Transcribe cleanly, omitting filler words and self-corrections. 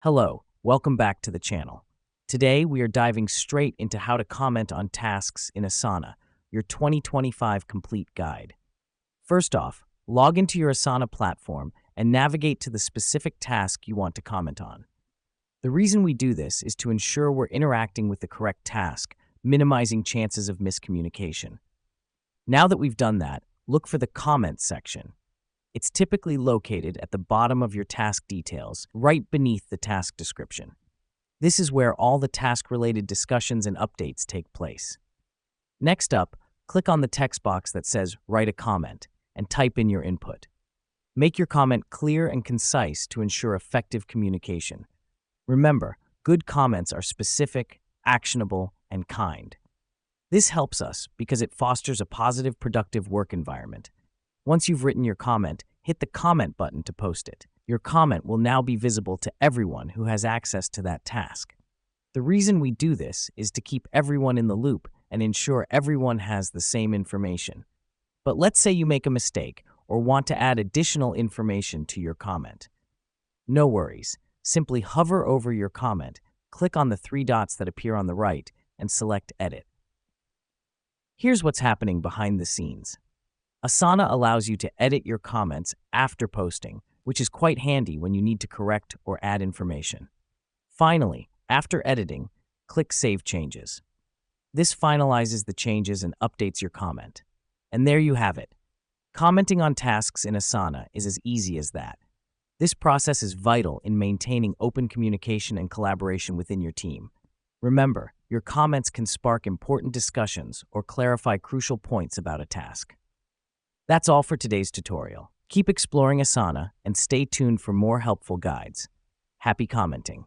Hello, welcome back to the channel. Today, we are diving straight into how to comment on tasks in Asana, your 2025 complete guide. First off, log into your Asana platform and navigate to the specific task you want to comment on. The reason we do this is to ensure we're interacting with the correct task, minimizing chances of miscommunication. Now that we've done that, look for the Comments section. It's typically located at the bottom of your task details, right beneath the task description. This is where all the task-related discussions and updates take place. Next up, click on the text box that says Write a comment and type in your input. Make your comment clear and concise to ensure effective communication. Remember, good comments are specific, actionable, and kind. This helps us because it fosters a positive, productive work environment. Once you've written your comment, hit the comment button to post it. Your comment will now be visible to everyone who has access to that task. The reason we do this is to keep everyone in the loop and ensure everyone has the same information. But let's say you make a mistake or want to add additional information to your comment. No worries. Simply hover over your comment, click on the three dots that appear on the right, and select Edit. Here's what's happening behind the scenes. Asana allows you to edit your comments after posting, which is quite handy when you need to correct or add information. Finally, after editing, click Save Changes. This finalizes the changes and updates your comment. And there you have it. Commenting on tasks in Asana is as easy as that. This process is vital in maintaining open communication and collaboration within your team. Remember, your comments can spark important discussions or clarify crucial points about a task. That's all for today's tutorial. Keep exploring Asana and stay tuned for more helpful guides. Happy commenting!